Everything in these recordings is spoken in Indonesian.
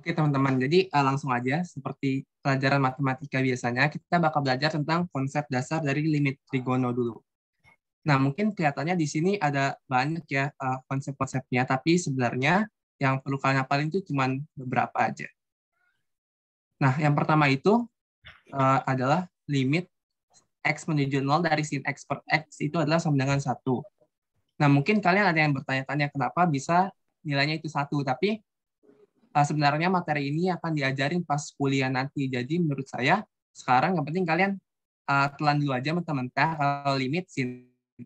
Oke teman-teman, jadi langsung aja seperti pelajaran matematika biasanya, kita bakal belajar tentang konsep dasar dari limit trigono dulu. Nah, mungkin kelihatannya di sini ada banyak ya konsep-konsepnya, tapi sebenarnya yang perlu kalian hafalin itu cuma beberapa aja. Nah, yang pertama itu adalah limit x menuju 0 dari sin x per x itu adalah sama dengan 1. Nah, mungkin kalian ada yang bertanya-tanya kenapa bisa nilainya itu 1, tapi sebenarnya materi ini akan diajarin pas kuliah nanti. Jadi menurut saya sekarang yang penting kalian telan dulu aja mentah-mentah kalau limit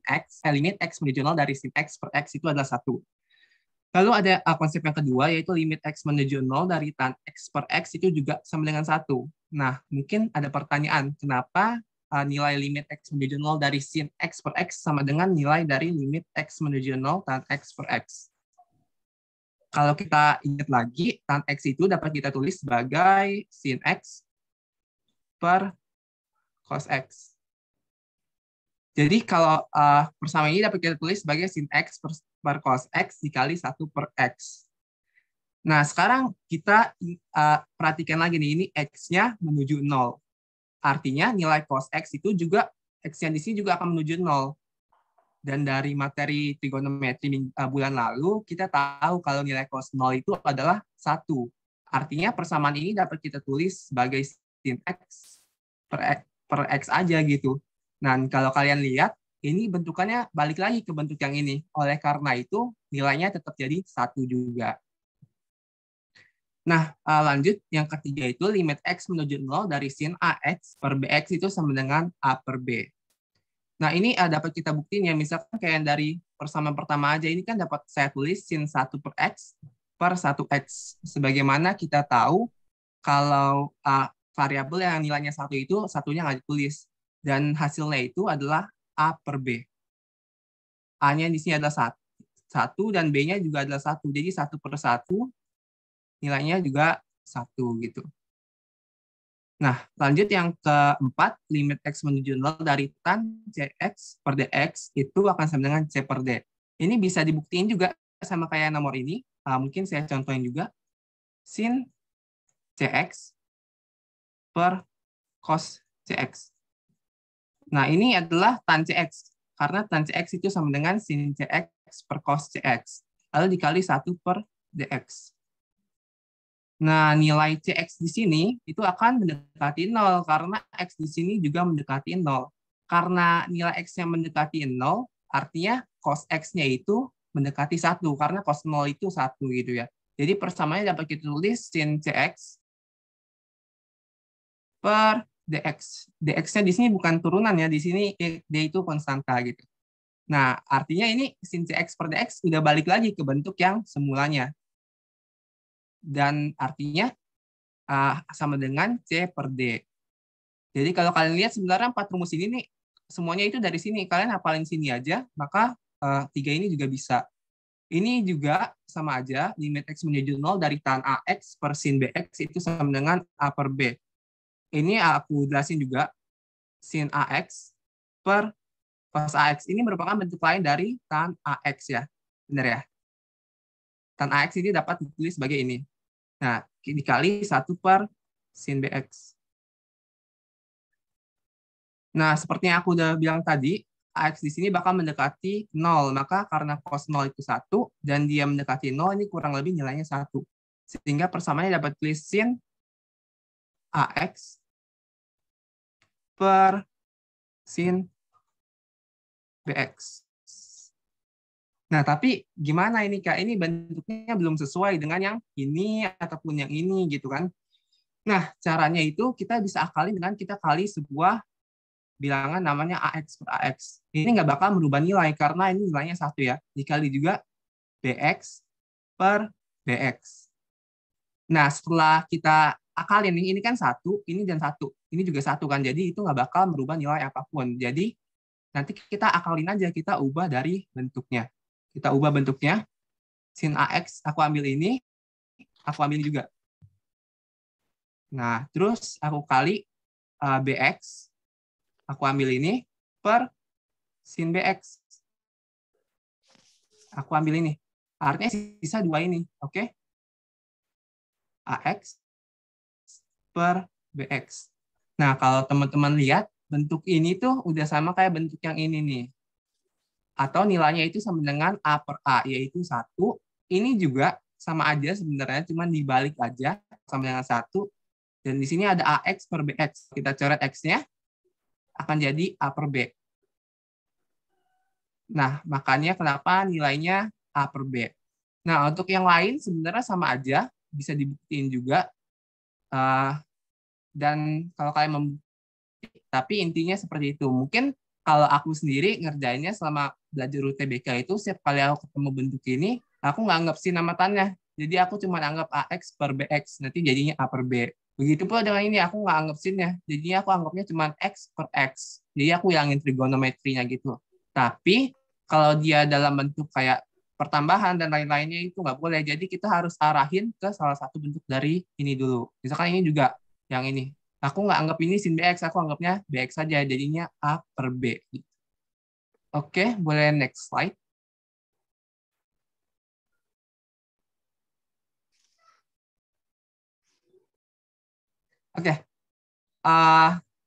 x menuju 0 dari sin x per x itu adalah 1. Lalu ada konsep yang kedua yaitu limit x menuju 0 dari tan x per x itu juga sama dengan 1. Nah, mungkin ada pertanyaan, kenapa nilai limit x menuju 0 dari sin x per x sama dengan nilai dari limit x menuju 0 tan x per x? Kalau kita ingat lagi, tan x itu dapat kita tulis sebagai sin x per cos x. Jadi kalau persamaan ini dapat kita tulis sebagai sin x per cos x dikali 1 per x. Nah, sekarang kita perhatikan lagi nih, ini x-nya menuju 0. Artinya nilai cos x itu juga, x-nya di sini juga akan menuju 0. Dan dari materi trigonometri bulan lalu, kita tahu kalau nilai cos 0 itu adalah 1. Artinya persamaan ini dapat kita tulis sebagai sin x per x aja gitu. Nah, kalau kalian lihat, ini bentukannya balik lagi ke bentuk yang ini. Oleh karena itu, nilainya tetap jadi 1 juga. Nah, lanjut yang ketiga itu limit x menuju 0 dari sin ax per bx itu sama dengan a per b. Nah, ini dapat kita buktiin ya, misalkan kayak dari persamaan pertama aja, ini kan dapat saya tulis sin 1 per x per 1x. Sebagaimana kita tahu kalau variabel yang nilainya 1 itu, satunya nggak ditulis. Dan hasilnya itu adalah a per b. A-nya di sini adalah 1 dan B-nya juga adalah 1. Jadi 1 per 1 nilainya juga 1 gitu. Nah, lanjut yang keempat, limit x menuju 0 dari tan cx per dx itu akan sama dengan c per d. Ini bisa dibuktiin juga sama kayak nomor ini. Mungkin saya contohin juga. Sin cx per cos cx. Nah, ini adalah tan cx. Karena tan cx itu sama dengan sin cx per cos cx. Lalu dikali 1 per dx. Nah, nilai Cx di sini itu akan mendekati 0 karena X di sini juga mendekati 0. Karena nilai X yang mendekati 0, artinya cos X-nya itu mendekati 1 karena cos 0 itu 1 gitu ya. Jadi persamaannya dapat kita tulis sin Cx per dx. Dx-nya di sini bukan turunan ya, di sini D itu konstanta gitu. Nah, artinya ini sin Cx per dx udah balik lagi ke bentuk yang semulanya. Dan artinya sama dengan C per D. Jadi kalau kalian lihat sebenarnya 4 rumus ini nih, semuanya itu dari sini. Kalian hafalin sini aja, maka 3 ini juga bisa. Ini juga sama aja, limit X menuju 0 dari tan AX per sin BX itu sama dengan A per B. Ini aku jelasin juga, sin AX per cos AX. Ini merupakan bentuk lain dari tan AX ya. Benar ya? Tan AX ini dapat ditulis sebagai ini. Nah, dikali 1 per sin BX. Nah, seperti yang aku udah bilang tadi, AX di sini bakal mendekati 0. Maka karena cos 0 itu 1, dan dia mendekati 0, ini kurang lebih nilainya 1. Sehingga persamaannya dapat tulis sin AX per sin BX. Nah, tapi gimana ini, Kak? Ini bentuknya belum sesuai dengan yang ini ataupun yang ini gitu kan. Nah, caranya itu kita bisa akalin dengan kita kali sebuah bilangan namanya AX per AX. Ini nggak bakal merubah nilai karena ini nilainya 1 ya. Dikali juga BX per BX. Nah, setelah kita akalin, ini kan 1, ini dan 1. Ini juga 1 kan, jadi itu nggak bakal merubah nilai apapun. Jadi nanti kita akalin aja, kita ubah dari bentuknya. Kita ubah bentuknya, sin AX, aku ambil ini, aku ambil ini juga. Nah, terus aku kali BX, aku ambil ini, per sin BX. Aku ambil ini. Artinya sisa 2 ini, oke? AX per BX. Nah, kalau teman-teman lihat, bentuk ini tuh udah sama kayak bentuk yang ini nih. Atau nilainya itu sama dengan A per A, yaitu 1. Ini juga sama aja sebenarnya, cuma dibalik aja sama dengan 1. Dan di sini ada AX per BX. Kita coret X-nya, akan jadi A per B. Nah, makanya kenapa nilainya A per B. Nah, untuk yang lain sebenarnya sama aja, bisa dibuktiin juga. Dan kalau kalian membuktikan, tapi intinya seperti itu. Mungkin kalau aku sendiri ngerjainnya selama belajar UTBK itu, setiap kali aku ketemu bentuk ini, aku nggak anggap sih nama tanya. Jadi aku cuma anggap AX per BX, nanti jadinya A per B. Begitu pula dengan ini, aku nggak anggap sinnya. Jadinya aku anggapnya cuma X per X. Jadi aku hilangin trigonometrinya gitu. Tapi kalau dia dalam bentuk kayak pertambahan dan lain-lainnya itu nggak boleh. Jadi kita harus arahin ke salah satu bentuk dari ini dulu. Misalkan ini juga yang ini. Aku nggak anggap ini sin BX, aku anggapnya BX saja. Jadinya A per B. Oke, boleh next slide. Oke,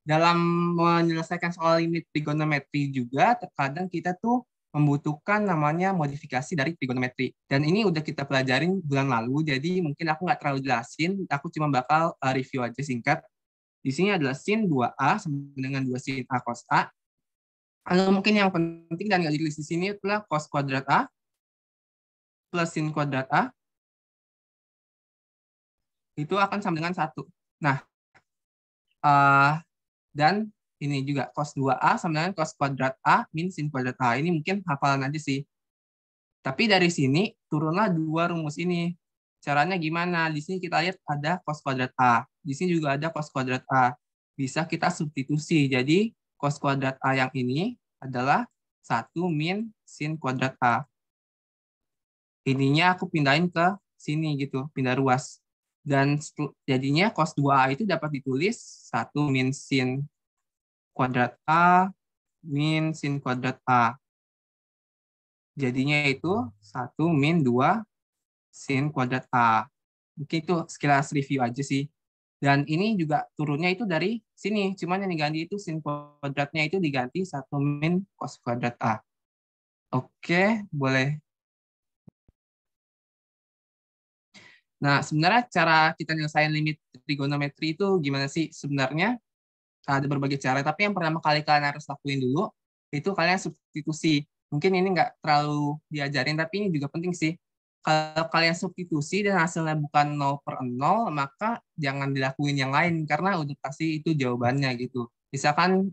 dalam menyelesaikan soal limit trigonometri juga, terkadang kita tuh membutuhkan namanya modifikasi dari trigonometri. Dan ini udah kita pelajarin bulan lalu, jadi mungkin aku nggak terlalu jelasin, aku cuma bakal review aja singkat. Di sini adalah sin 2A sama dengan 2 sin A cos A. Lalu mungkin yang penting dan nggak ditulis di sini adalah cos kuadrat A plus sin kuadrat A itu akan sama dengan 1. Nah, dan ini juga cos 2A sama dengan cos kuadrat A min sin kuadrat A. Ini mungkin hafalan aja sih. Tapi dari sini turunlah dua rumus ini. Caranya gimana? Di sini kita lihat ada cos kuadrat A. Di sini juga ada cos kuadrat A. Bisa kita substitusi. Jadi cos kuadrat A yang ini adalah 1 min sin kuadrat A. Ininya aku pindahin ke sini gitu, pindah ruas. Dan jadinya cos 2A itu dapat ditulis 1 min sin kuadrat A min sin kuadrat A. Jadinya itu 1 min 2 sin kuadrat A. Mungkin itu sekilas review aja sih. Dan ini juga turunnya itu dari sini. Cuman yang diganti itu sin kuadratnya itu diganti 1 min cos kuadrat A. Oke, boleh. Nah, sebenarnya cara kita nyelesain limit trigonometri itu gimana sih? Sebenarnya ada berbagai cara, tapi yang pertama kali kalian harus lakuin dulu, itu kalian substitusi. Mungkin ini nggak terlalu diajarin, tapi ini juga penting sih. Kalau kalian substitusi dan hasilnya bukan 0 per 0, maka jangan dilakuin yang lain, karena udah pasti itu jawabannya gitu. Misalkan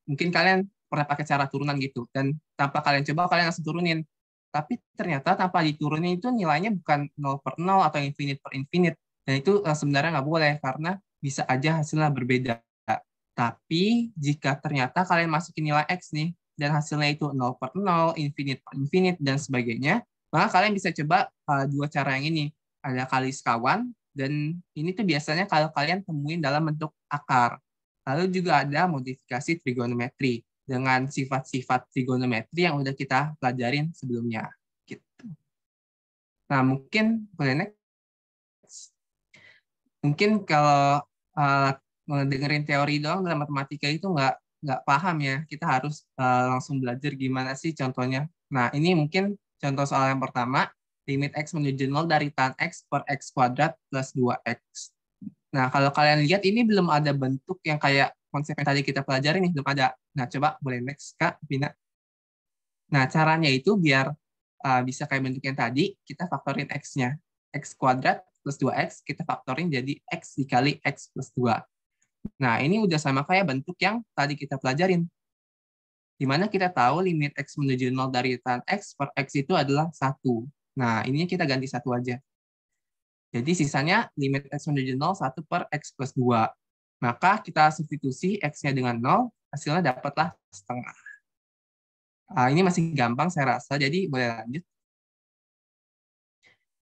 mungkin kalian pernah pakai cara turunan gitu, dan tanpa kalian coba, kalian langsung turunin. Tapi ternyata tanpa diturunin itu nilainya bukan 0 per 0 atau infinite per infinite. Dan itu sebenarnya nggak boleh, karena bisa aja hasilnya berbeda. Tapi jika ternyata kalian masukin nilai X nih, dan hasilnya itu 0 per 0, infinite per infinite, dan sebagainya, maka kalian bisa coba dua cara yang ini. Ada kali sekawan, dan ini tuh biasanya kalau kalian temuin dalam bentuk akar. Lalu juga ada modifikasi trigonometri dengan sifat-sifat trigonometri yang udah kita pelajarin sebelumnya. Gitu. Nah, mungkin boleh next. Mungkin kalau dengerin teori doang dalam matematika itu nggak paham ya. Kita harus langsung belajar gimana sih contohnya. Nah, ini mungkin contoh soal yang pertama, limit X menuju 0 dari tan X per X kuadrat plus 2X. Nah, kalau kalian lihat ini belum ada bentuk yang kayak konsep yang tadi kita pelajari nih, belum ada. Nah, coba boleh next, Kak, Vina. Nah, caranya itu biar bisa kayak bentuk yang tadi, kita faktorin X-nya. X kuadrat plus 2X, kita faktorin jadi X dikali X plus 2. Nah, ini udah sama kayak bentuk yang tadi kita pelajarin. Di mana kita tahu limit X menuju 0 dari tan X per X itu adalah 1. Nah, ini kita ganti 1 aja. Jadi sisanya limit X menuju 0, 1 per X plus 2. Maka kita substitusi X-nya dengan 0, hasilnya dapatlah setengah. Ini masih gampang saya rasa, jadi boleh lanjut.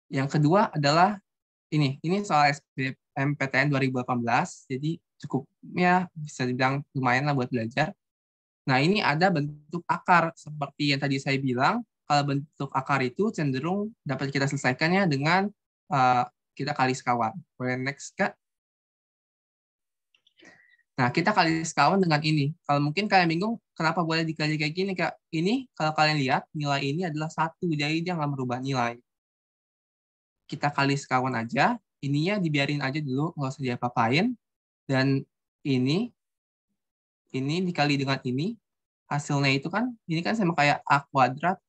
Yang kedua adalah ini soal SBMPTN 2018, jadi cukup ya bisa dibilang lumayan lah buat belajar. Nah, ini ada bentuk akar seperti yang tadi saya bilang. Kalau bentuk akar itu cenderung dapat kita selesaikannya dengan kita kali sekawan. Boleh next, Kak? Nah, kita kali sekawan dengan ini. Kalau mungkin kalian bingung, kenapa boleh dikali kayak gini, Kak? Ini, kalau kalian lihat, nilai ini adalah 1, jadi dia nggak merubah nilai. Kita kali sekawan aja, ininya dibiarin aja dulu, nggak usah diapa-apain. Dan ini dikali dengan ini, hasilnya itu kan, ini kan sama kayak A kuadrat,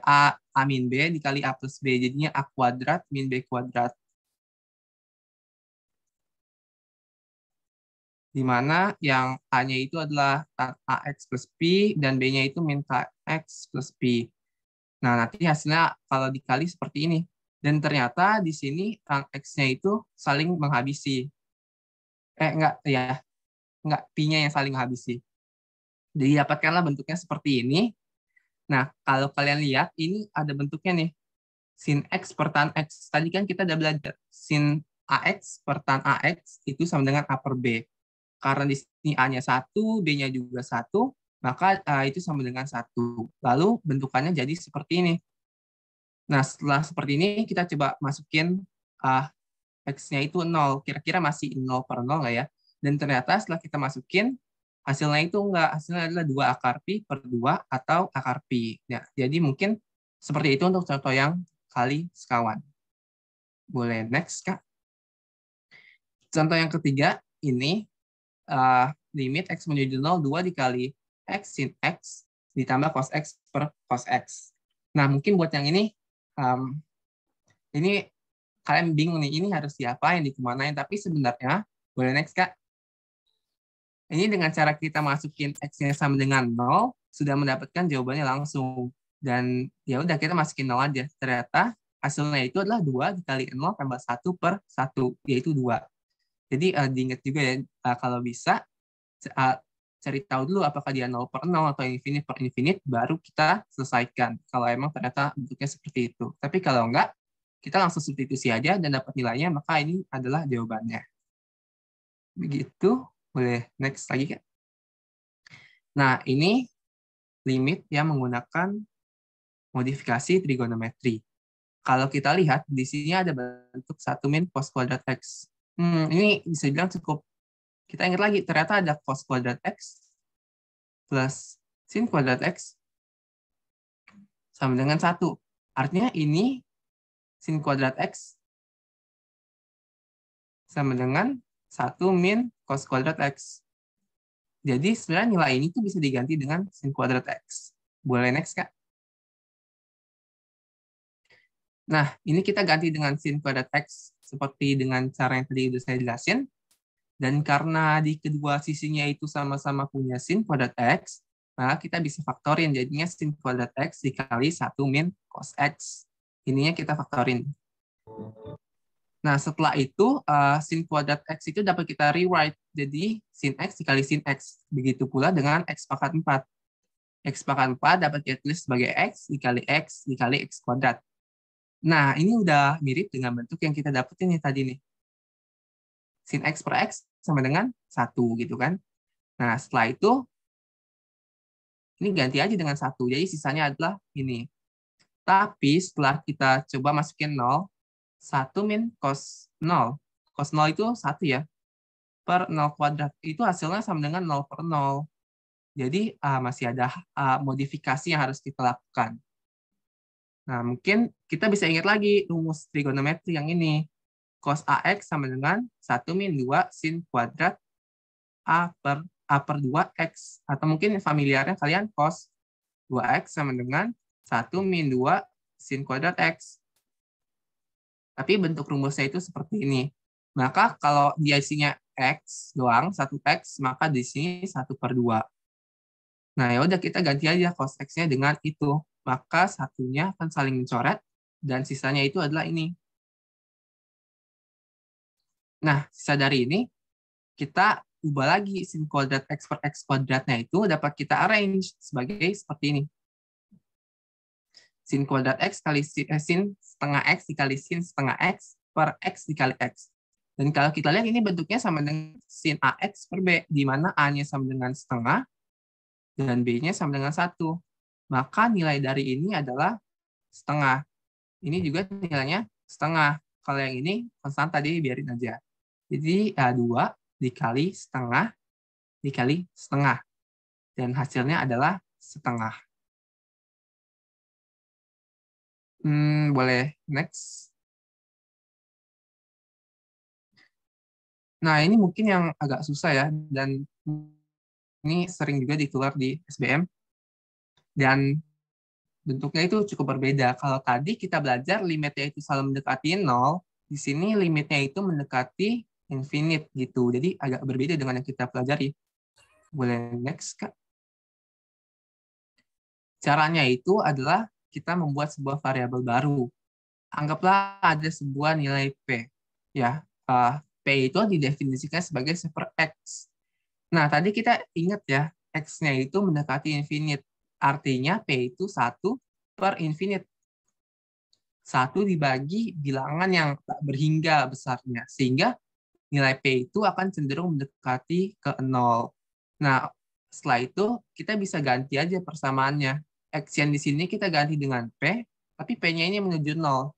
A min B dikali A plus B, jadinya A kuadrat min B kuadrat. Di mana yang A-nya itu adalah AX plus P, dan B-nya itu min KX plus P. Nah, nanti hasilnya kalau dikali seperti ini. Dan ternyata di sini rang X-nya itu saling menghabisi. Enggak, ya. Enggak, P-nya yang saling menghabisi. Jadi dapatkanlah bentuknya seperti ini. Nah, kalau kalian lihat, ini ada bentuknya nih. Sin X per tan X. Tadi kan kita udah belajar. Sin AX per tan AX itu sama dengan A per B. Karena di sini A-nya 1, B-nya juga 1, maka itu sama dengan 1. Lalu bentukannya jadi seperti ini. Nah, setelah seperti ini, kita coba masukin X-nya itu 0. Kira-kira masih 0 per 0 nggak ya? Dan ternyata setelah kita masukin, hasilnya itu enggak. Hasilnya adalah 2 akar Pi per 2 atau akar Pi. Ya, jadi mungkin seperti itu untuk contoh yang kali sekawan. Boleh next, Kak? Contoh yang ketiga, ini limit X menuju 0, 2 dikali X sin X ditambah cos X per cos X. Nah, mungkin buat yang ini kalian bingung nih, ini harus diapain, dikemanain. Tapi sebenarnya, boleh next, Kak? Ini dengan cara kita masukin X-nya sama dengan 0, sudah mendapatkan jawabannya langsung. Dan ya udah kita masukin 0 aja. Ternyata hasilnya itu adalah 2 dikali 0 tambah 1 per 1, yaitu 2. Jadi diingat juga ya, kalau bisa cari tahu dulu apakah dia 0 per 0 atau infinite per infinite, baru kita selesaikan. Kalau emang ternyata bentuknya seperti itu. Tapi kalau enggak, kita langsung substitusi aja dan dapat nilainya, maka ini adalah jawabannya. Begitu, boleh next lagi, Kak? Nah, ini limit yang menggunakan modifikasi trigonometri. Kalau kita lihat, di sini ada bentuk 1 min cos kuadrat X. Ini bisa dibilang cukup. Kita ingat lagi, ternyata ada cos kuadrat X plus sin kuadrat X sama dengan 1. Artinya ini sin kuadrat X sama dengan 1 min cos kuadrat X. Jadi sebenarnya nilai ini tuh bisa diganti dengan sin kuadrat X. Boleh next, Kak? Nah, ini kita ganti dengan sin kuadrat X seperti dengan cara yang tadi udah saya jelasin. Dan karena di kedua sisinya itu sama-sama punya sin kuadrat X, maka kita bisa faktorin. Jadinya sin kuadrat X dikali 1 min cos X. Ininya kita faktorin. Nah, setelah itu, sin kuadrat X itu dapat kita rewrite. Jadi, sin X dikali sin X. Begitu pula dengan X pangkat 4. X pangkat 4 dapat kita tulis sebagai X dikali X kuadrat. Nah, ini udah mirip dengan bentuk yang kita dapetin nih tadi nih. Sin X per X sama dengan 1 gitu kan. Nah, setelah itu, ini ganti aja dengan 1. Jadi, sisanya adalah ini. Tapi, setelah kita coba masukin 0, 1 min cos 0. Cos 0 itu 1 ya. Per 0 kuadrat. Itu hasilnya sama dengan 0 per 0. Jadi, masih ada modifikasi yang harus kita lakukan. Nah, mungkin kita bisa ingat lagi rumus trigonometri yang ini. Cos AX sama dengan 1 min 2 sin kuadrat A per 2X. Atau mungkin familiarnya kalian cos 2X sama dengan 1 min 2 sin kuadrat X. Tapi bentuk rumusnya itu seperti ini. Maka kalau dia isinya X doang, 1X, maka di sini 1 per 2. Nah, ya udah kita ganti aja cos X-nya dengan itu. Maka satunya akan saling mencoret, dan sisanya itu adalah ini. Nah, sisa dari ini, kita ubah lagi sin kuadrat X per X kuadratnya itu dapat kita arrange sebagai seperti ini. Sin kuadrat X kali sin setengah X dikali sin setengah X per X dikali X. Dan kalau kita lihat ini bentuknya sama dengan sin AX per B, di mana A-nya sama dengan setengah, dan B-nya sama dengan 1. Maka nilai dari ini adalah setengah. Ini juga nilainya setengah. kalau yang ini konstan tadi biarin aja. Jadi 2 dikali setengah dikali setengah. Dan hasilnya adalah setengah. Boleh next. Nah, ini mungkin yang agak susah ya, dan ini sering juga dikeluar di SBM. Dan bentuknya itu cukup berbeda. Kalau tadi kita belajar limitnya itu selalu mendekati 0, di sini limitnya itu mendekati infinite gitu. Jadi agak berbeda dengan yang kita pelajari. Boleh next, Kak? Caranya itu adalah kita membuat sebuah variabel baru. Anggaplah ada sebuah nilai P. Ya, P itu didefinisikan sebagai super X. Nah, tadi kita ingat ya, X-nya itu mendekati infinite. Artinya P itu 1 per infinite. 1 dibagi bilangan yang tak berhingga besarnya. Sehingga nilai P itu akan cenderung mendekati ke 0. Nah, setelah itu kita bisa ganti aja persamaannya. X yang di sini kita ganti dengan P, tapi P-nya ini menuju 0.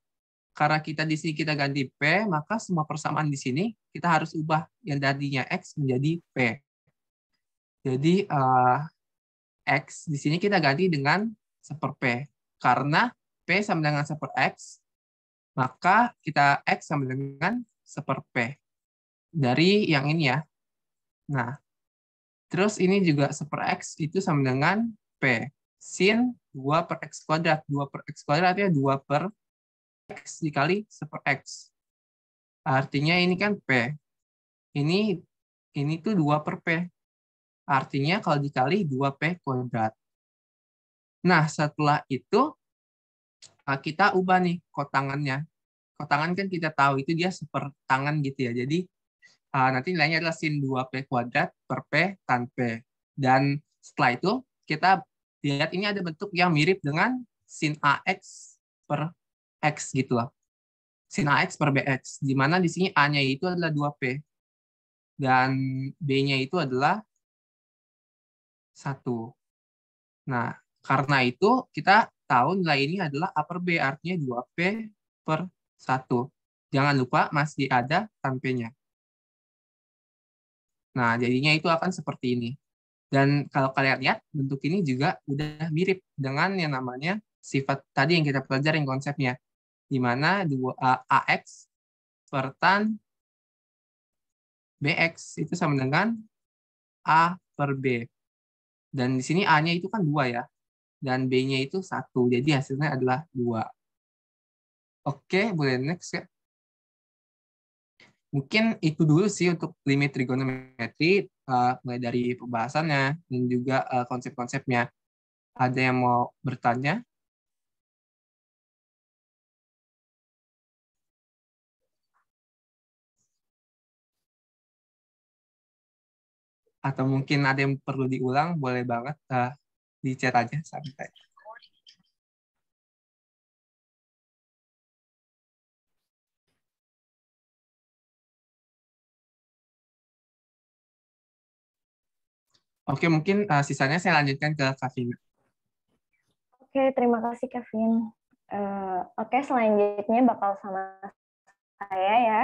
Karena kita di sini kita ganti P, maka semua persamaan di sini kita harus ubah yang tadinya X menjadi P. Jadi X di sini kita ganti dengan 1 P. Karena P sama dengan 1 X, maka kita X sama dengan 1 P. Dari yang ini ya. Nah, terus ini juga 1 X itu sama dengan P. Sin 2 per X kuadrat. 2 per X kuadrat artinya 2 per X dikali 1 X. Artinya ini kan P. Ini tuh 2 per P. Artinya kalau dikali 2P kuadrat. Nah, setelah itu kita ubah nih kotangannya. Kotangan kan kita tahu itu dia sepertangan gitu ya. Jadi nanti nilainya adalah sin 2P kuadrat per P tan P. Dan setelah itu kita lihat ini ada bentuk yang mirip dengan sin AX per X gitu loh. Sin AX per BX. Di mana di sini A-nya itu adalah 2P. Dan B-nya itu adalah 1. Nah, karena itu kita tahu nilai ini adalah A per B, artinya 2P per 1. Jangan lupa masih ada tan P-nya. Nah, jadinya itu akan seperti ini. Dan kalau kalian lihat, bentuk ini juga udah mirip dengan yang namanya sifat tadi yang kita pelajari konsepnya. Di mana AX per tan BX itu sama dengan A per B. Dan di sini A-nya itu kan 2 ya. Dan B-nya itu 1. Jadi hasilnya adalah 2. Oke, boleh next ya. Mungkin itu dulu sih untuk limit trigonometri, mulai dari pembahasannya dan juga konsep-konsepnya. Ada yang mau bertanya? Atau mungkin ada yang perlu diulang, boleh banget di chat aja santai. Oke, mungkin sisanya saya lanjutkan ke Kak Vina. Oke, terima kasih Kevin. Oke, selanjutnya bakal sama saya ya.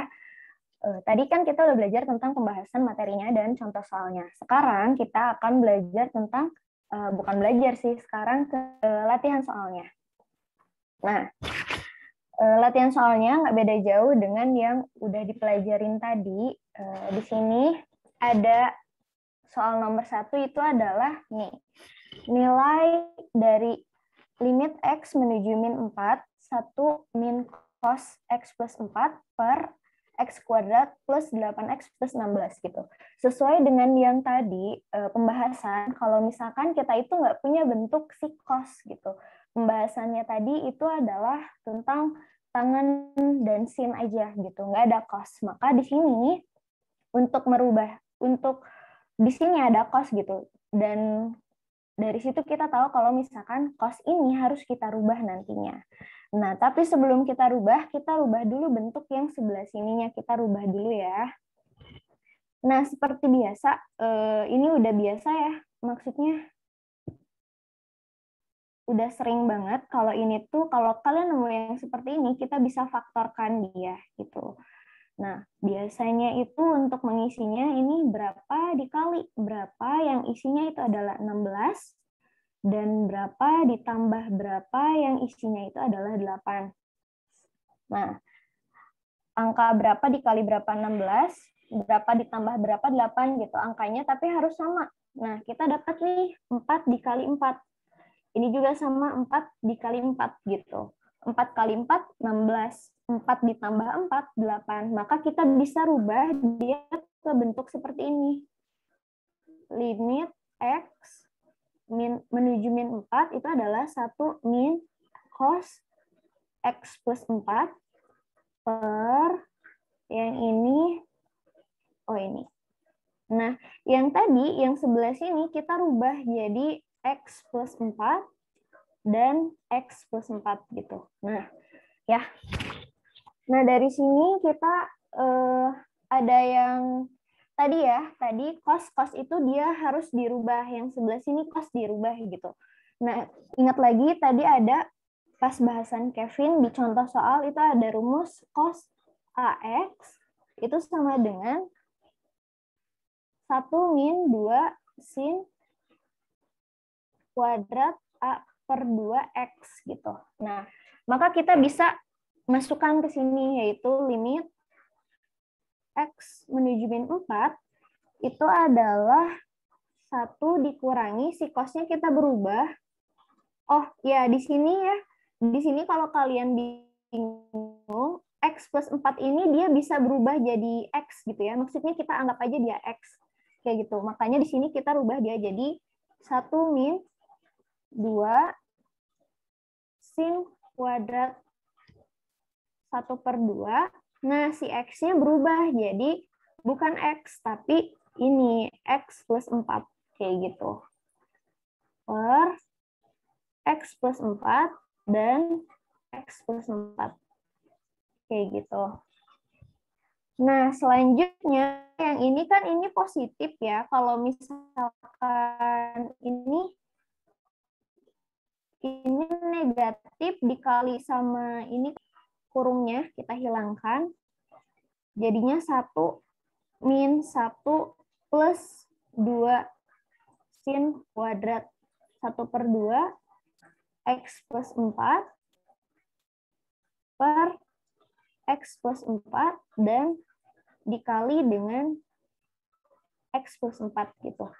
Tadi kan kita udah belajar tentang pembahasan materinya dan contoh soalnya. Sekarang kita akan belajar tentang, bukan belajar sih, sekarang ke latihan soalnya. Nah, latihan soalnya nggak beda jauh dengan yang udah dipelajarin tadi. Di sini ada soal nomor 1 itu adalah nih, nilai dari limit X menuju min 4, 1 min cos X plus 4 per X kuadrat plus 8X plus 16 gitu. Sesuai dengan yang tadi, pembahasan, kalau misalkan kita itu nggak punya bentuk si cos gitu. Pembahasannya tadi itu adalah tentang tangan dan sin aja gitu, nggak ada cos. Maka di sini untuk di sini ada cos gitu, dan dari situ kita tahu kalau misalkan cos ini harus kita rubah nantinya. Nah, tapi sebelum kita rubah dulu bentuk yang sebelah sininya, kita rubah dulu ya. Nah, seperti biasa, ini udah biasa ya, maksudnya udah sering banget kalau ini tuh, kalau kalian nemu yang seperti ini, kita bisa faktorkan dia gitu. Nah, biasanya itu untuk mengisinya ini berapa dikali berapa yang isinya itu adalah 16, dan berapa ditambah berapa yang isinya itu adalah 8. Nah, angka berapa dikali berapa 16, berapa ditambah berapa 8 gitu angkanya, tapi harus sama. Nah, kita dapat nih 4 dikali 4. Ini juga sama 4 dikali 4 gitu. 4 kali 4, 16. 4 ditambah 4, 8. Maka kita bisa rubah dia ke bentuk seperti ini. Limit X menuju min 4 itu adalah 1 min cos X plus 4 per yang ini, oh ini. Nah, yang tadi, yang sebelah sini kita rubah jadi X plus 4 dan X plus 4 gitu. Nah, ya. Nah, dari sini kita ada yang tadi ya, tadi cos itu dia harus dirubah, yang sebelah sini cos dirubah gitu. Nah, ingat lagi tadi ada pas bahasan Kevin di contoh soal itu ada rumus cos AX itu sama dengan 1 min 2 sin kuadrat A per 2X gitu. Nah, maka kita bisa masukkan ke sini, yaitu limit X menuju min 4 itu adalah 1 dikurangi si cosnya kita berubah. Oh ya, di sini ya, di sini kalau kalian bingung, X plus 4 ini dia bisa berubah jadi X gitu ya. Maksudnya kita anggap aja dia X. Kayak gitu. Makanya di sini kita rubah dia jadi 1 min 2 sin kuadrat 1 per 2. Nah, si X-nya berubah jadi bukan X, tapi ini X plus 4. Kayak gitu. Per X plus 4 dan X plus 4. Kayak gitu. Nah, selanjutnya yang ini kan ini positif ya. Kalau misalkan ini negatif dikali sama ini kurungnya kita hilangkan. Jadinya 1 min 1 plus 2 sin kuadrat 1 per 2 X plus 4 per X plus 4 dan dikali dengan X plus 4 gitu.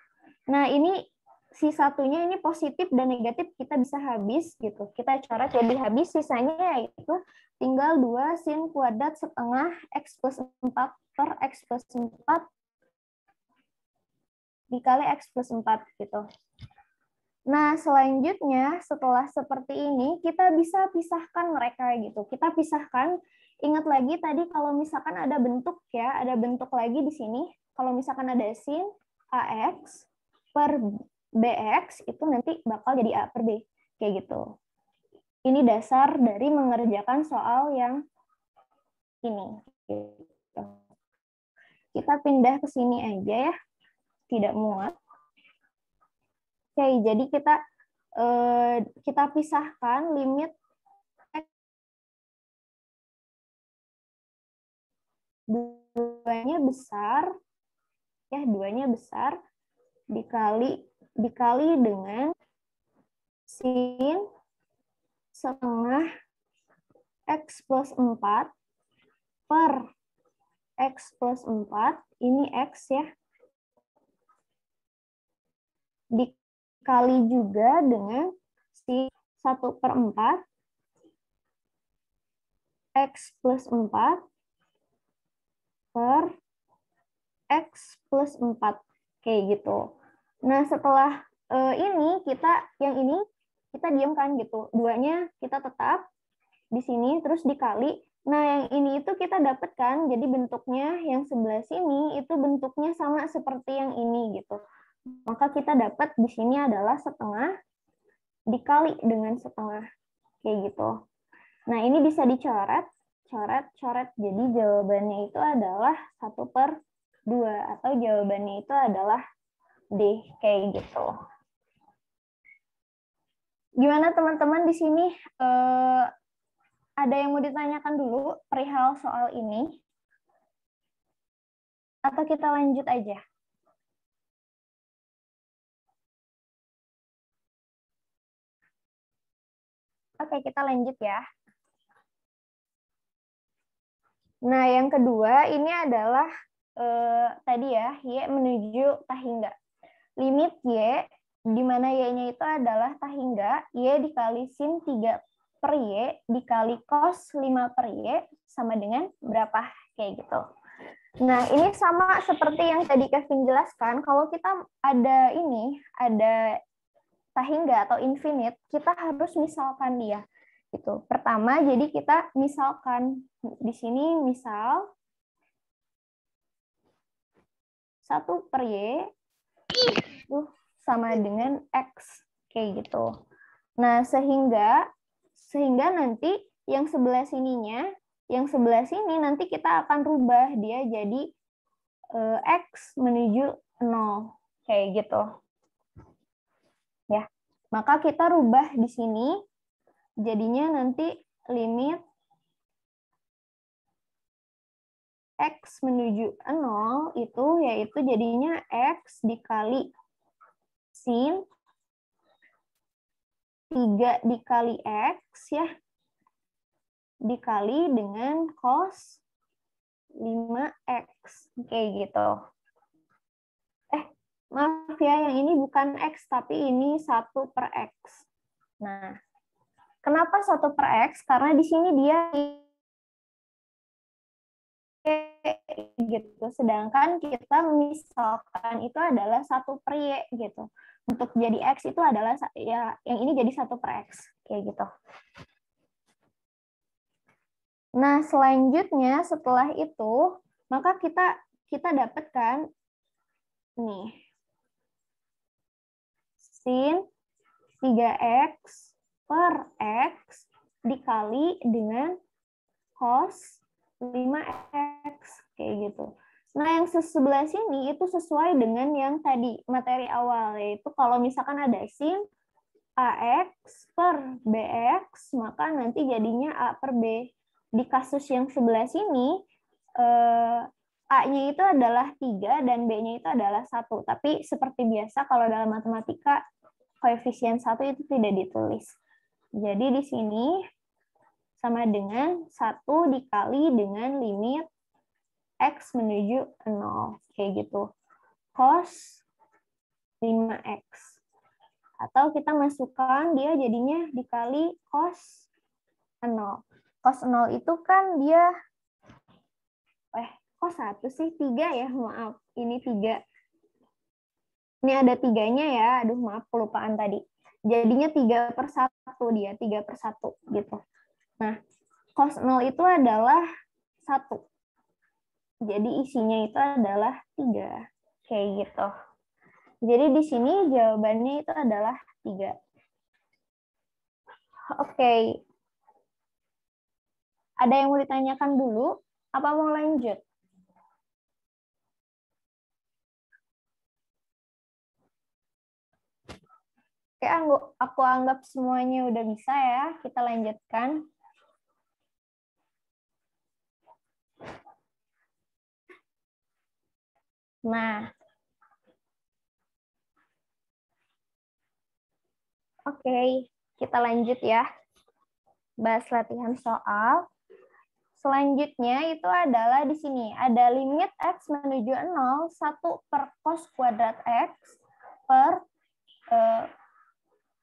Nah, ini si satunya ini positif dan negatif kita bisa habis gitu. Kita coret jadi habis, sisanya yaitu tinggal 2 sin kuadrat setengah X plus 4 per X plus 4 dikali X plus 4 gitu. Nah, selanjutnya setelah seperti ini, kita bisa pisahkan mereka gitu. Kita pisahkan, ingat lagi tadi kalau misalkan ada bentuk ya, ada bentuk lagi di sini. Kalau misalkan ada sin AX per BX, itu nanti bakal jadi A per B. Kayak gitu. Ini dasar dari mengerjakan soal yang ini. Gitu. Kita pindah ke sini aja ya, tidak muat. Oke, jadi kita pisahkan limit duanya besar, ya duanya besar dikali dengan sin setengah X plus 4 per X plus 4, ini X ya, dikali juga dengan si 1 per 4 X plus 4 per X plus 4. Kayak gitu. Nah, setelah ini, yang ini kita diamkan gitu. Duanya kita tetap di sini, terus dikali. Nah, yang ini itu kita dapatkan, jadi bentuknya yang sebelah sini itu bentuknya sama seperti yang ini gitu. Maka kita dapat di sini adalah setengah dikali dengan setengah. Kayak gitu. Nah, ini bisa dicoret, coret. Jadi jawabannya itu adalah 1 per 2, atau jawabannya itu adalah D, kayak gitu. Gimana teman-teman di sini? Ada yang mau ditanyakan dulu perihal soal ini? Atau kita lanjut aja? Oke, kita lanjut ya. Nah, yang kedua ini adalah tadi ya, Y menuju tahingga. Limit Y, di mana Y-nya itu adalah tahingga, Y dikali sin 3 per Y dikali cos 5 per Y sama dengan berapa? Kayak gitu. Nah, ini sama seperti yang tadi Kevin jelaskan, kalau kita ada tahingga atau infinite, kita harus misalkan dia. Gitu. Pertama, jadi kita misalkan di sini misal 1 per Y itu sama dengan X. Kayak gitu. Nah, sehingga nanti yang sebelah sini nanti kita akan rubah dia jadi X menuju 0. Kayak gitu. Ya. Maka kita rubah di sini jadinya nanti limit X menuju 0 itu yaitu jadinya X dikali sin 3 dikali X ya dikali dengan cos 5X kayak gitu. Maaf ya, yang ini bukan X tapi ini 1 per X. Nah, kenapa 1 per X? Karena di sini dia gitu. Sedangkan kita misalkan itu adalah 1 per Y gitu. Untuk jadi X itu adalah ya yang ini jadi 1 per X kayak gitu. Nah, selanjutnya setelah itu maka kita dapatkan nih sin 3X per X dikali dengan cos 5X kayak gitu. Nah, yang sebelah sini itu sesuai dengan yang tadi materi awal, yaitu kalau misalkan ada sin AX per BX, maka nanti jadinya A per B. Di kasus yang sebelah sini, A-nya itu adalah 3 dan B-nya itu adalah 1. Tapi seperti biasa kalau dalam matematika, koefisien 1 itu tidak ditulis. Jadi di sini sama dengan 1 dikali dengan limit X menuju 0. Kayak gitu. Cos 5X. Atau kita masukkan dia jadinya dikali cos 0. Cos 0 itu kan dia, kok 1 sih? 3 ya, maaf. Ini 3. Ini ada 3-nya ya, aduh maaf, kelupaan tadi. Jadinya 3 per 1 dia, 3 per 1 gitu. Nah, cos 0 itu adalah 1. Jadi isinya itu adalah 3. Kayak gitu. Jadi di sini jawabannya itu adalah 3. Oke. Ada yang mau ditanyakan dulu? Apa mau lanjut? Oke, aku anggap semuanya udah bisa ya. Kita lanjutkan. Nah, oke, kita lanjut ya. Bahas latihan soal. Selanjutnya itu adalah di sini. Ada limit X menuju 0, 1 per cos kuadrat X per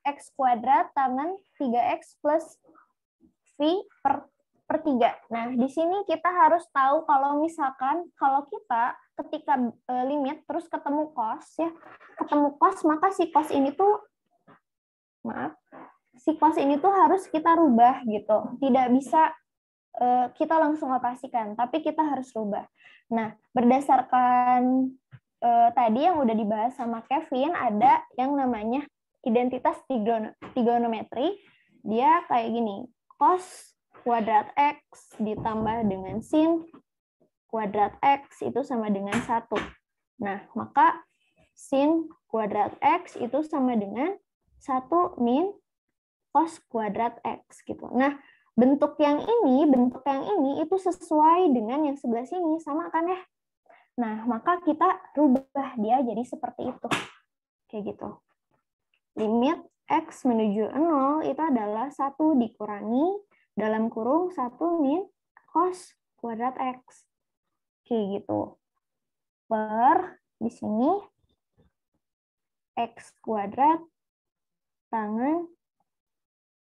X kuadrat tangan 3X plus V per 3. Nah, di sini kita harus tahu kalau misalkan kalau kita ketika limit terus ketemu cos ya, ketemu cos maka si cos ini tuh harus kita rubah gitu. Tidak bisa kita langsung operasikan, tapi kita harus rubah. Nah, berdasarkan tadi yang udah dibahas sama Kevin, ada yang namanya identitas trigonometri. Dia kayak gini, cos kuadrat X ditambah dengan sin kuadrat X itu sama dengan 1. Nah, maka sin kuadrat X itu sama dengan 1 min cos kuadrat X gitu. Nah, bentuk yang ini itu sesuai dengan yang sebelah sini, sama kan ya? Nah, maka kita rubah dia jadi seperti itu. Kayak gitu. Limit X menuju 0 itu adalah 1 dikurangi dalam kurung 1 min cos kuadrat X. Kayak gitu. Per, di sini, X kuadrat tangan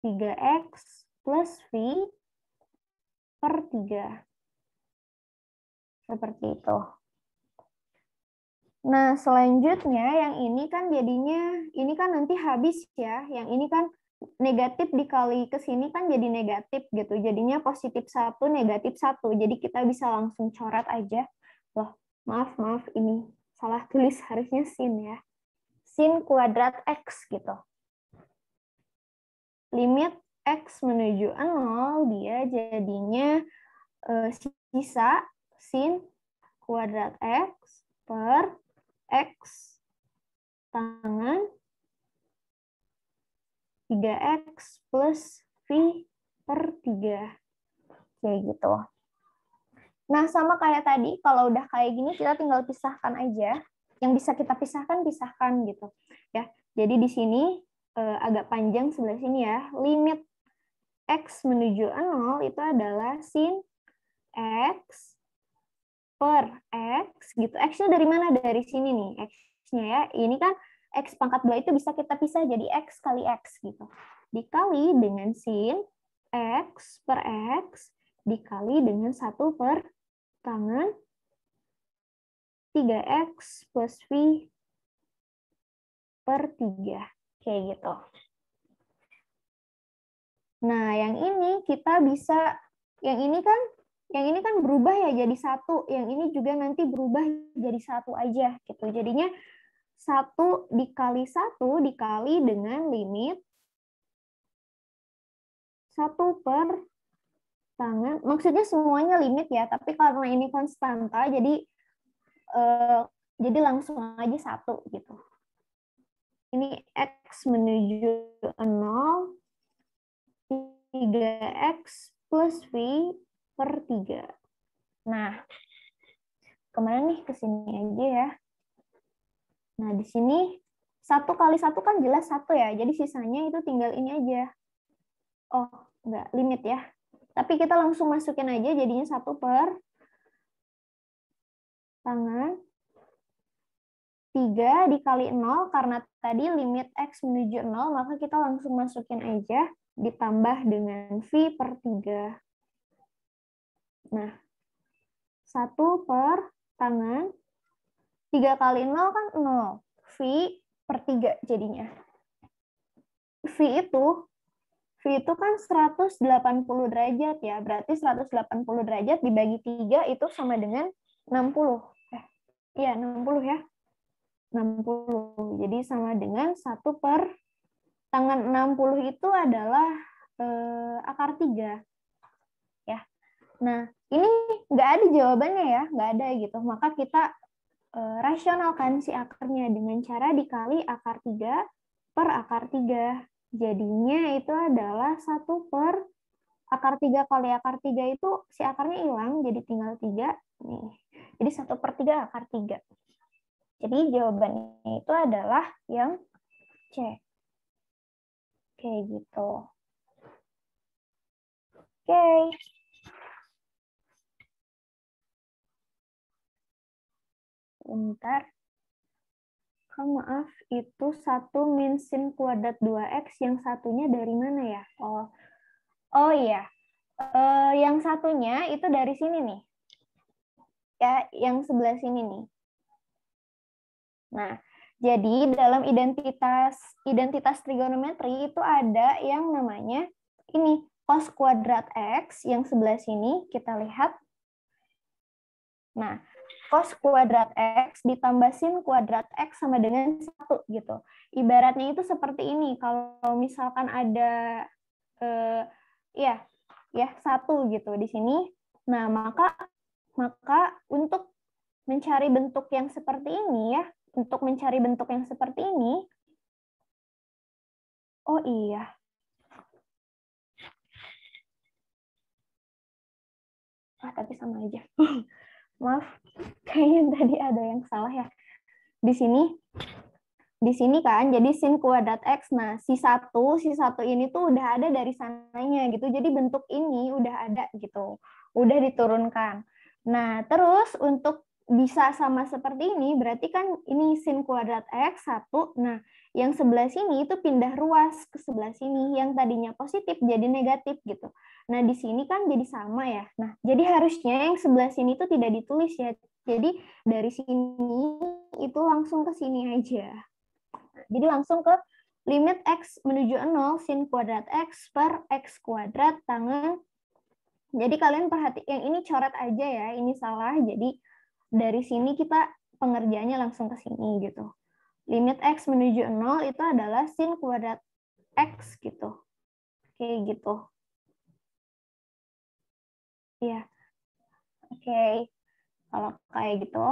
3X plus V per 3. Seperti itu. Nah, selanjutnya yang ini kan jadinya, ini kan nanti habis ya. Yang ini kan negatif dikali ke sini kan jadi negatif gitu. Jadinya positif 1, negatif 1. Jadi kita bisa langsung coret aja. Loh, maaf, ini salah tulis, harusnya sin ya. Sin kuadrat X gitu. Limit X menuju 0, dia jadinya sisa sin kuadrat X per X tangan 3X plus V per 3. Kayak gitu. Nah, sama kayak tadi, kalau udah kayak gini, kita tinggal pisahkan aja. Yang bisa kita pisahkan gitu. Ya, jadi di sini agak panjang sebelah sini ya. Limit X menuju 0 itu adalah sin X per X gitu. X-nya dari mana? Dari sini nih. X-nya ya. Ini kan X pangkat 2 itu bisa kita pisah jadi X kali X gitu. Dikali dengan sin X per X dikali dengan 1 per tangan 3X plus V per 3. Kayak gitu. Nah, yang ini kita bisa, yang ini kan berubah ya jadi 1, yang ini juga nanti berubah jadi 1 aja gitu. Jadinya 1 dikali 1 dikali dengan limit 1 per tangan. Maksudnya semuanya limit ya, tapi karena ini konstanta jadi langsung aja 1 gitu. Ini X menuju 0 3X plus V per 3. Nah, kemana nih? Ke sini aja ya. Nah, di sini 1 kali 1 kan jelas 1 ya. Jadi sisanya itu tinggal ini aja. Oh, enggak, limit ya. Tapi kita langsung masukin aja, jadinya 1 per tangan 3 dikali 0, karena tadi limit X menuju 0, maka kita langsung masukin aja, ditambah dengan V per 3. Nah, 1 per tangan, 3 kali 0 kan 0. V per 3 jadinya. V itu kan 180 derajat ya, berarti 180 derajat dibagi 3 itu sama dengan 60. Iya, 60 ya. 60. Jadi sama dengan 1 per tangan 60 itu adalah akar 3. Ya. Nah, ini nggak ada jawabannya ya, nggak ada gitu. Maka kita rasionalkan si akarnya dengan cara dikali akar 3 per akar 3. Jadinya itu adalah 1 per akar 3 kali akar 3 itu si akarnya hilang, jadi tinggal 3. Nih. Jadi 1 per 3 akar 3. Jadi jawabannya itu adalah yang C. Kayak gitu. Oke. Bentar. Oh, maaf, itu 1 min sin kuadrat 2X, yang satunya dari mana ya? Oh iya. Yang satunya itu dari sini nih. Ya, yang sebelah sini nih. Nah, jadi dalam identitas trigonometri itu ada yang namanya ini cos kuadrat X, yang sebelah sini kita lihat. Nah, cos kuadrat X ditambah sin kuadrat X sama dengan 1 gitu. Ibaratnya itu seperti ini. Kalau misalkan ada ya 1 gitu di sini. Nah, maka untuk mencari bentuk yang seperti ini ya, oh iya, Tapi sama aja. Maaf, kayaknya tadi ada yang salah ya. Di sini kan, jadi sin kuadrat X, nah si satu ini tuh udah ada dari sananya gitu, jadi bentuk ini udah ada gitu, udah diturunkan. Nah, terus untuk bisa sama seperti ini, berarti kan ini sin kuadrat X 1, nah yang sebelah sini itu pindah ruas ke sebelah sini, yang tadinya positif jadi negatif gitu. Nah, di sini kan jadi sama ya, nah jadi harusnya yang sebelah sini itu tidak ditulis ya, jadi dari sini itu langsung ke sini aja. Jadi langsung ke limit X menuju 0 sin kuadrat X per X kuadrat tangan. Jadi kalian perhatikan, yang ini coret aja ya, ini salah. Jadi dari sini kita pengerjaannya langsung ke sini gitu. Limit X menuju 0 itu adalah sin kuadrat X gitu. Kayak gitu. Ya. Oke. Kalau kayak gitu.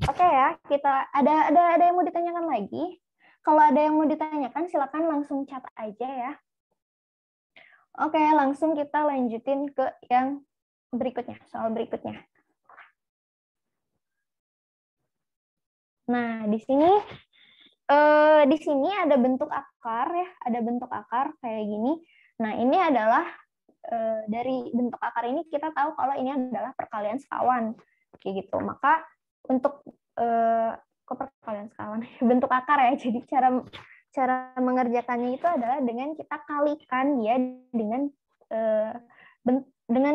Oke ya, kita ada yang mau ditanyakan lagi? Kalau ada yang mau ditanyakan, silakan langsung chat aja ya. Oke, langsung kita lanjutin ke yang berikutnya, soal berikutnya. Nah, di sini ada bentuk akar ya, ada bentuk akar kayak gini. Nah, ini adalah dari bentuk akar ini kita tahu kalau ini adalah perkalian sekawan, kayak gitu. Maka untuk kok perkalian sekawan, bentuk akar ya. Jadi cara mengerjakannya itu adalah dengan kita kalikan dia dengan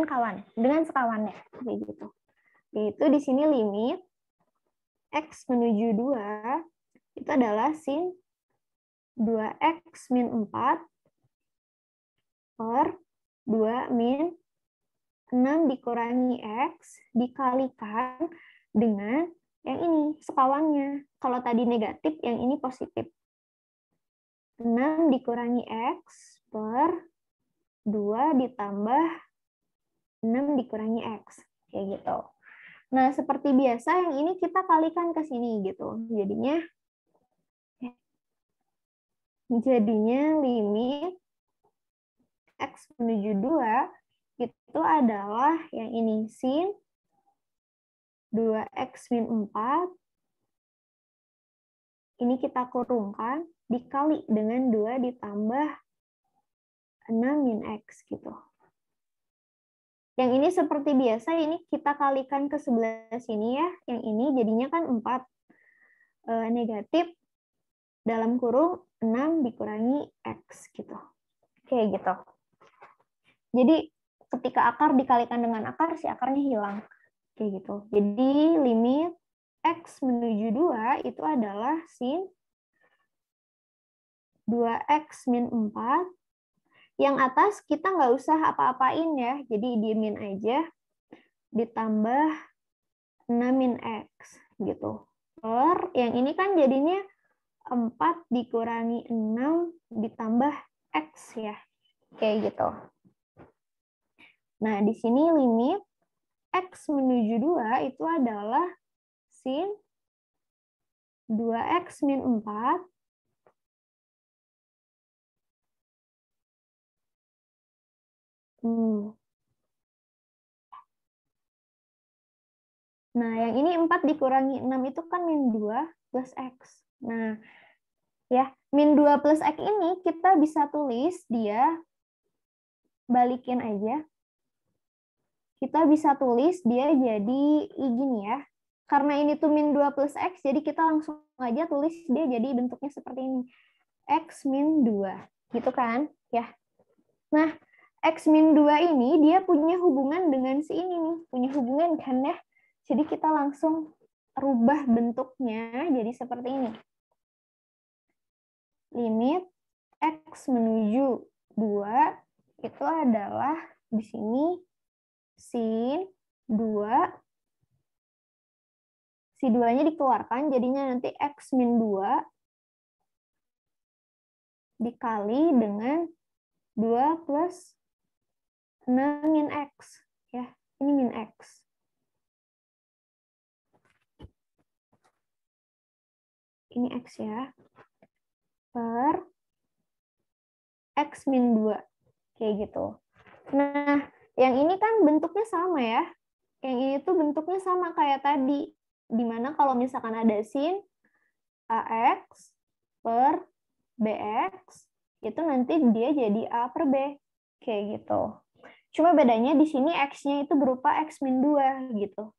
kawan, dengan sekawannya, kayak gitu. Yaitu di sini limit X menuju 2 itu adalah sin 2X min 4 per 2 min 6 dikurangi X dikalikan dengan yang ini, sekawannya. Kalau tadi negatif, yang ini positif. 6 dikurangi X per 2 ditambah 6 dikurangi X. Kayak gitu. Nah, seperti biasa, yang ini kita kalikan ke sini gitu. Jadinya limit X menuju 2 itu adalah yang ini, sin 2X min 4. Ini kita kurungkan, dikali dengan 2 ditambah 6 min X gitu. Yang ini seperti biasa, ini kita kalikan ke sebelah sini ya. Yang ini jadinya kan 4 negatif dalam kurung 6 dikurangi X gitu. Kayak gitu. Jadi ketika akar dikalikan dengan akar, si akarnya hilang. Kayak gitu. Jadi limit X menuju 2 itu adalah sin 2X min 4. Yang atas kita nggak usah apa-apain ya. Jadi diemin aja. Ditambah 6 min X gitu. Per yang ini kan jadinya 4 dikurangi 6 ditambah X ya. Kayak gitu. Nah, di sini limit X menuju 2 itu adalah sin 2X min 4 Nah, yang ini 4 dikurangi 6 itu kan min 2 plus X. Nah, ya, min 2 plus X ini kita bisa tulis dia, balikin aja. Kita bisa tulis dia jadi gini ya. Karena ini tuh min 2 plus X, jadi kita langsung aja tulis dia jadi bentuknya seperti ini. X min 2. Gitu kan? Ya. Nah, X min 2 ini dia punya hubungan dengan si ini nih. Punya hubungan kan ya? Jadi kita langsung rubah bentuknya jadi seperti ini. Limit X menuju 2 itu adalah di sini sin 2. Si 2-nya dikeluarkan, jadinya nanti X min 2 dikali dengan 2 plus 6 min X. Ya, ini min X. Ini X ya. Per X min 2. Kayak gitu. Nah, yang ini kan bentuknya sama ya. Yang ini tuh bentuknya sama kayak tadi. Dimana kalau misalkan ada sin AX per BX, itu nanti dia jadi A per B. Kayak gitu. Cuma bedanya di sini X-nya itu berupa X min 2 gitu.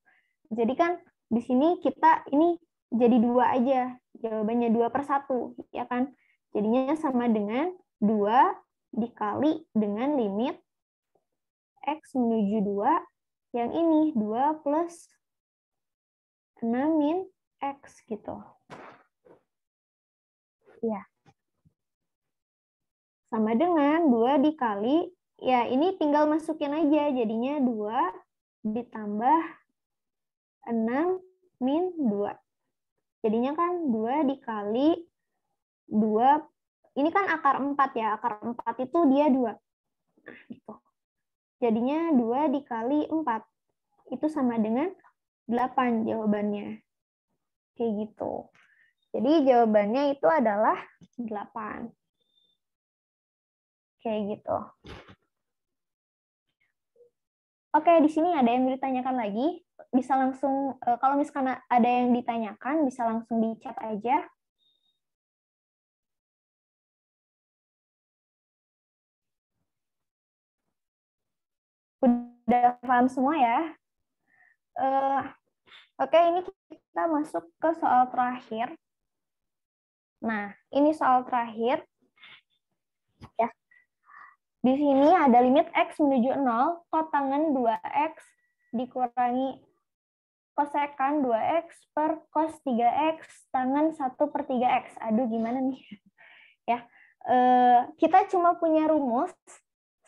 Jadi kan di sini kita ini jadi 2 aja. Jawabannya 2 per 1. Ya kan? Jadinya sama dengan 2 dikali dengan limit X menuju 2. Yang ini 2 plus 6 min X gitu. Ya. Sama dengan 2 dikali, ya ini tinggal masukin aja. Jadinya 2 ditambah 6 min 2. Jadinya kan 2 dikali 2, ini kan akar 4 ya. Akar 4 itu dia 2. Nah, gitu. Jadinya 2 dikali 4. Itu sama dengan 8 jawabannya. Kayak gitu. Jadi jawabannya itu adalah 8. Kayak gitu. Oke, di sini ada yang ditanyakan lagi. Bisa langsung, kalau misalkan ada yang ditanyakan, bisa langsung di chat aja. Udah paham semua ya? Oke, ini kita masuk ke soal terakhir. Nah, ini soal terakhir. Ya. Di sini ada limit X menuju 0, kotangan 2X dikurangi kosekan 2X per cos 3X tangan 1 per 3X. Aduh, gimana nih? Ya, kita cuma punya rumus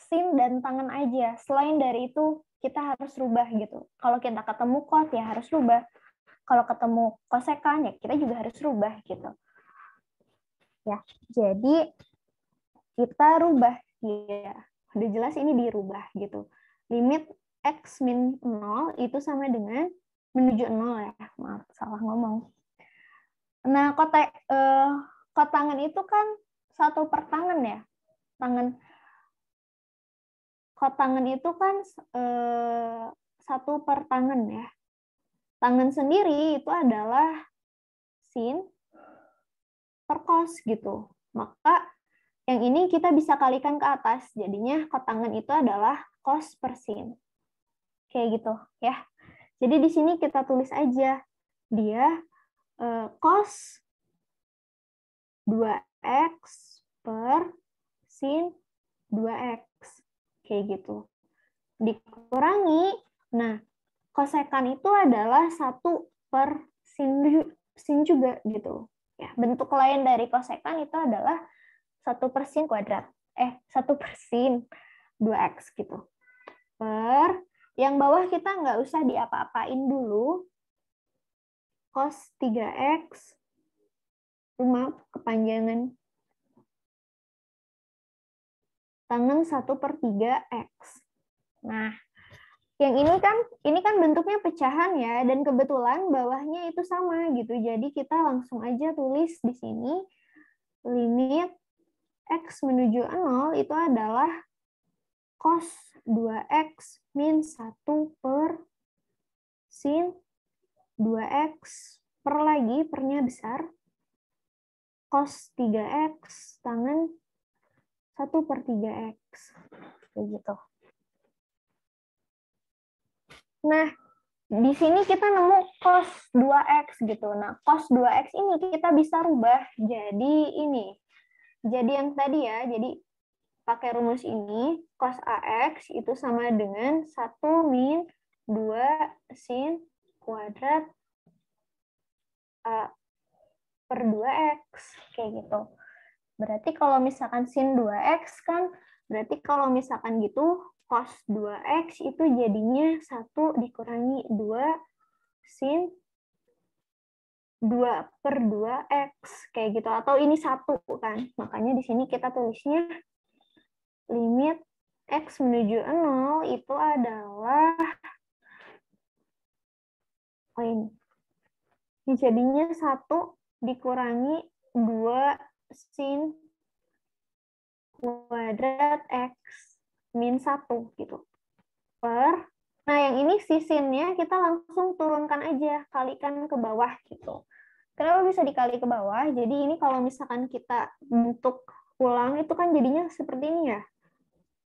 sin dan tangan aja. Selain dari itu, kita harus rubah gitu. Kalau kita ketemu cos, ya harus rubah. Kalau ketemu kosekan, ya kita juga harus rubah gitu. Ya, jadi kita rubah. Ya, udah jelas ini dirubah gitu. Limit X min 0 itu sama dengan menuju 0 ya. Maaf, salah ngomong. Nah, kotangan itu kan satu per tangan ya. Kotangan itu kan satu per tangan ya. Tangan sendiri itu adalah sin per cos gitu. Maka yang ini kita bisa kalikan ke atas. Jadinya kotangan itu adalah cos per sin. Kayak gitu ya. Jadi di sini kita tulis aja dia cos 2x per sin 2x. Kayak gitu. Dikurangi, nah kosekan itu adalah 1 per sin juga gitu. Ya, bentuk lain dari kosekan itu adalah 1 per sin kuadrat. 1 per sin 2x gitu. Per, yang bawah kita nggak usah diapa-apain dulu. Cos 3x, maaf, kepanjangan. Tangan 1 per 3x. Nah, yang ini kan bentuknya pecahan ya, dan kebetulan bawahnya itu sama gitu. Jadi kita langsung aja tulis di sini limit X menuju 0 itu adalah cos 2x min 1 per sin 2x per lagi, pernya besar, cos 3x tangan 1 per 3x. Kayak gitu. Nah, di sini kita nemu cos 2x gitu. Nah, cos 2x ini kita bisa rubah jadi ini. Jadi yang tadi ya, jadi pakai rumus ini, cos AX itu sama dengan 1 min 2 sin kuadrat A per 2x. Kayak gitu. Berarti kalau misalkan sin 2x kan, berarti kalau misalkan gitu, cos 2x itu jadinya 1 dikurangi 2 sin 2 per 2x. Kayak gitu. Atau ini 1 kan. Makanya di sini kita tulisnya limit X menuju 0 itu adalah ini. Ini jadinya 1 dikurangi 2 sin kuadrat X. min 1 gitu. Nah yang ini si sin-nya kita langsung turunkan aja, kalikan ke bawah gitu. Kenapa bisa dikali ke bawah? Jadi ini kalau misalkan kita bentuk ulang itu kan jadinya seperti ini ya.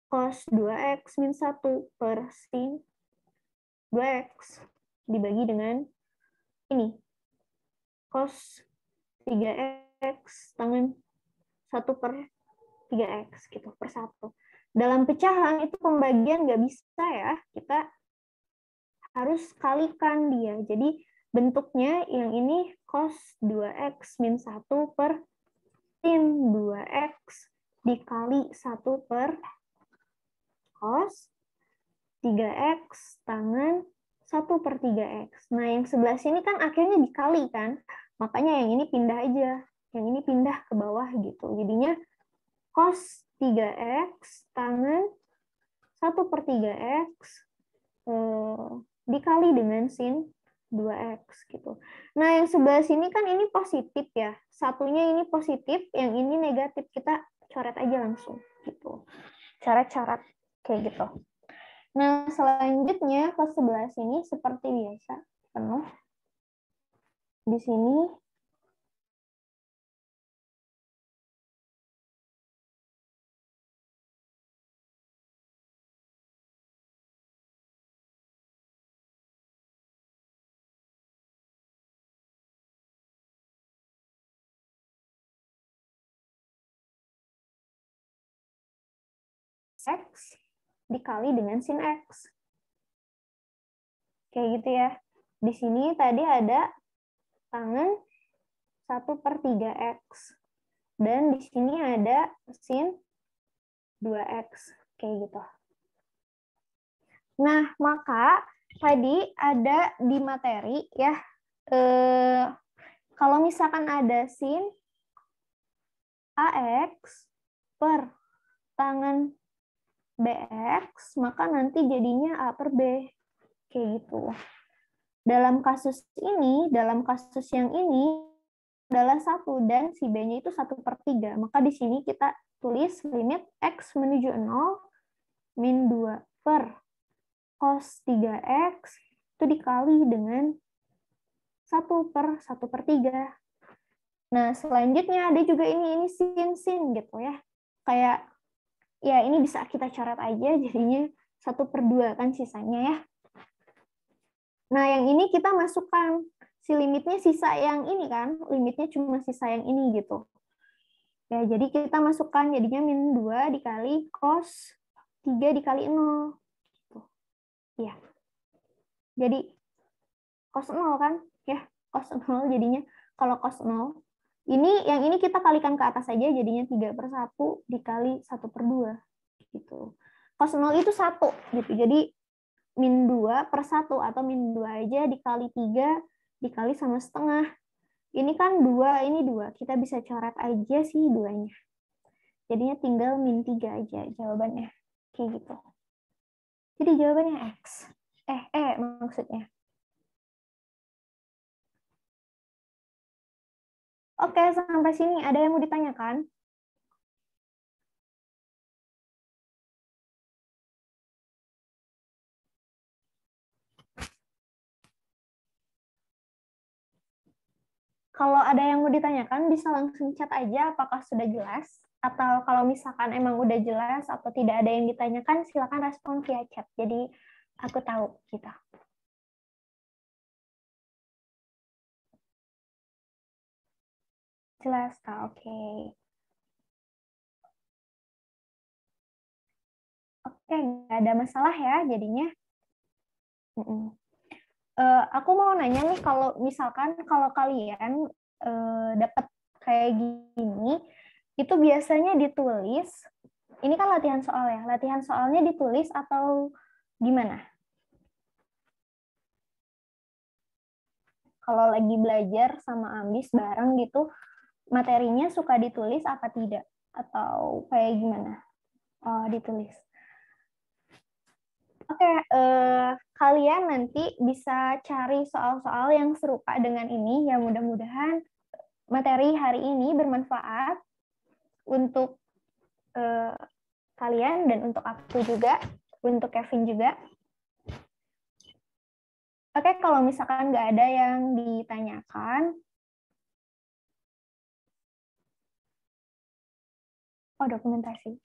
Cos 2x min 1 per sin 2x dibagi dengan ini. Cos 3x tangan 1 per 3x gitu, per 1. Dalam pecahan itu pembagian nggak bisa ya, kita harus kalikan dia. Jadi bentuknya yang ini cos 2x min 1 per sin 2x dikali 1 per cos 3x tangan 1 per 3x. Nah, yang sebelah sini kan akhirnya dikali kan, makanya yang ini pindah aja. Yang ini pindah ke bawah gitu. Jadinya cos 3x tangan 1 per 3x dikali dengan sin 2x gitu. Nah, yang sebelah sini kan ini positif ya. Satunya ini positif, yang ini negatif. Kita coret aja langsung gitu. Coret-coret kayak gitu. Nah, selanjutnya ke sebelah sini seperti biasa, penuh. Di sini X dikali dengan sin X. Kayak gitu ya. Di sini tadi ada tangan 1 per 3X. Dan di sini ada sin 2X. Kayak gitu. Nah, maka tadi ada di materi ya, kalau misalkan ada sin AX per tangan BX, maka nanti jadinya A per B. Kayak gitu. Dalam kasus ini, dalam kasus yang ini adalah 1 dan si B-nya itu 1 per 3. Maka di sini kita tulis limit X menuju 0 min 2 per cos 3X itu dikali dengan 1 per 1 per 3. Nah, selanjutnya ada juga ini sin gitu ya. Kayak ya ini bisa kita coret aja jadinya 1 per 2 kan sisanya ya. Nah, yang ini kita masukkan si limitnya sisa yang ini kan, limitnya cuma sisa yang ini gitu. Ya, jadi kita masukkan jadinya min 2 dikali cos 3 dikali 0. Gitu. Ya. Jadi cos 0 kan? Ya, cos 0 jadinya kalau cos 0 ini yang ini kita kalikan ke atas saja jadinya 3 per 1 dikali 1 per 2 gitu. Cos 0 itu 1 gitu. Jadi min 2 per 1 atau min 2 aja dikali 3 dikali sama setengah. Ini kan 2, ini 2. Kita bisa coret aja sih 2-nya. Jadinya tinggal min 3 aja jawabannya. Kayak gitu. Jadi jawabannya X. Maksudnya. Oke, sampai sini ada yang mau ditanyakan? Kalau ada yang mau ditanyakan, bisa langsung chat aja apakah sudah jelas. Atau kalau misalkan emang udah jelas atau tidak ada yang ditanyakan, silakan respon via chat. Jadi aku tahu gitu. Jelas, oke. Oke, nggak ada masalah ya jadinya. Aku mau nanya nih, kalau misalkan kalau kalian dapat kayak gini, itu biasanya ditulis, ini kan latihan soal ya, latihan soalnya ditulis atau gimana? Kalau lagi belajar sama Ambis bareng gitu, materinya suka ditulis apa tidak? Atau kayak gimana? Oh, ditulis. Oke, kalian nanti bisa cari soal-soal yang serupa dengan ini, ya mudah-mudahan materi hari ini bermanfaat untuk kalian dan untuk aku juga, untuk Kevin juga. Oke, kalau misalkan nggak ada yang ditanyakan. Oh, dokumentasi.